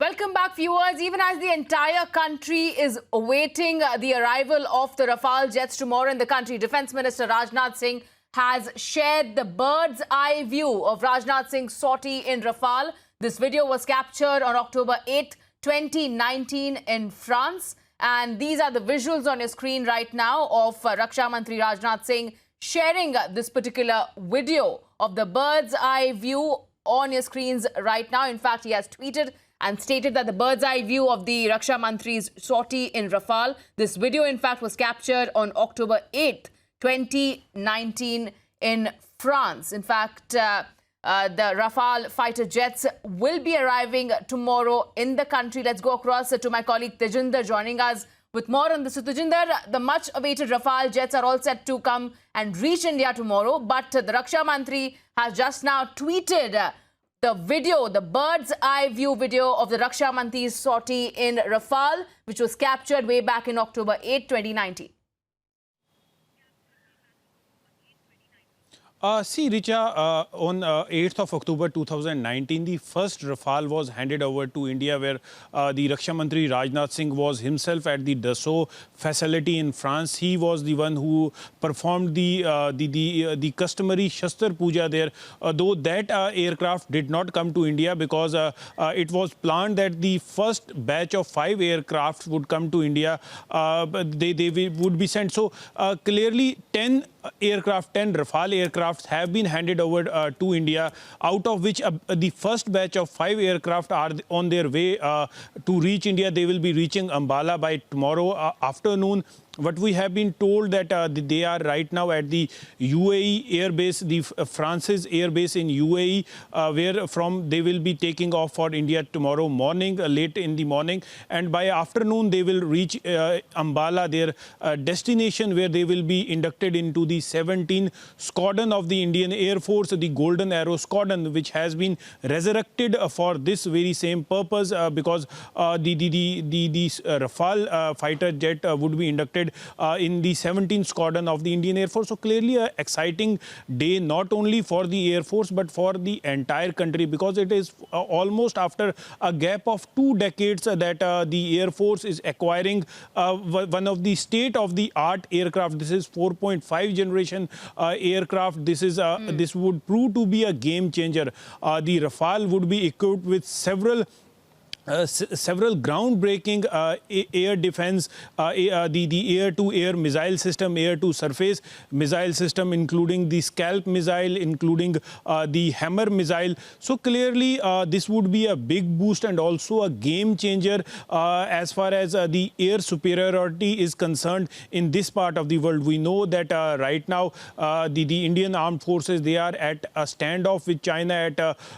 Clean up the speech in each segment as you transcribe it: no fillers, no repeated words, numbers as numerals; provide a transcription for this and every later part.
Welcome back, viewers. Even as the entire country is awaiting the arrival of the Rafale jets tomorrow in the country, Defence Minister Rajnath Singh has shared the bird's eye view of Rajnath Singh's sortie in Rafale. This video was captured on October 8, 2019 in France. And these are the visuals on your screen right now of Raksha Mantri Rajnath Singh sharing this particular video of the bird's eye view on your screens right now. In fact, he has tweeted and stated that the bird's eye view of the Raksha Mantri's sortie in Rafale. This video, in fact, was captured on October 8th, 2019 in France. In fact, the Rafale fighter jets will be arriving tomorrow in the country. Let's go across to my colleague Tejinder joining us with more on this. So, Tejinder, the much-awaited Rafale jets are all set to come and reach India tomorrow. But the Raksha Mantri has just now tweeted the video, the bird's eye view video of the Raksha Mantri's sortie in Rafale, which was captured way back in October 8, 2019. See, Richa, on 8th of October 2019, the first Rafale was handed over to India, where the Raksha Mantri Rajnath Singh was himself at the Dassault facility in France. He was the one who performed the customary Shastar Puja there, though that aircraft did not come to India because it was planned that the first batch of 5 aircraft would come to India. They would be sent. So clearly 10 Rafale aircraft have been handed over to India, out of which the first batch of 5 aircraft are on their way to reach India. They will be reaching Ambala by tomorrow afternoon. What we have been told that they are right now at the UAE airbase, the France's airbase in UAE, where from they will be taking off for India tomorrow morning, late in the morning. And by afternoon, they will reach Ambala, their destination, where they will be inducted into the 17th Squadron of the Indian Air Force, the Golden Arrow Squadron, which has been resurrected for this very same purpose because the Rafale fighter jet would be inducted in the 17th Squadron of the Indian Air Force. So clearly an exciting day, not only for the Air Force, but for the entire country, because it is almost after a gap of 2 decades that the Air Force is acquiring one of the state-of-the-art aircraft. This is 4.5 generation aircraft. This would prove to be a game changer. The Rafale would be equipped with several groundbreaking air defense, the air-to-air missile system, air-to-surface missile system, including the Scalp missile, including the Hammer missile. So clearly, this would be a big boost and also a game changer as far as the air superiority is concerned in this part of the world. We know that right now, the Indian Armed Forces, they are at a standoff with China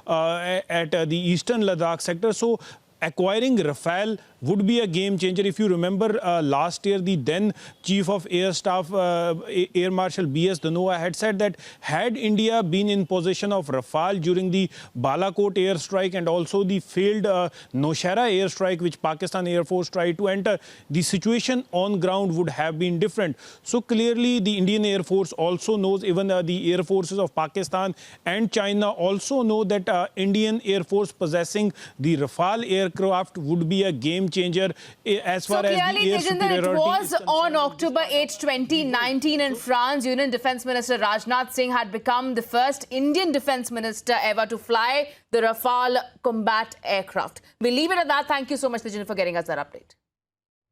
at the eastern Ladakh sector. So acquiring Rafale would be a game changer. If you remember last year, the then Chief of Air Staff, Air Marshal B.S. Dhanoa, had said that had India been in possession of Rafale during the Balakot airstrike and also the failed Nowshera airstrike, which Pakistan Air Force tried to enter, the situation on ground would have been different. So clearly, the Indian Air Force also knows, even the air forces of Pakistan and China also know that Indian Air Force possessing the Rafale aircraft would be a game changer as far as the air superiority. It was on October 8, 2019 in France. Union Defence Minister Rajnath Singh had become the first Indian Defence Minister ever to fly the Rafale combat aircraft. We'll leave it at that. Thank you so much, Tejinder, for getting us that update.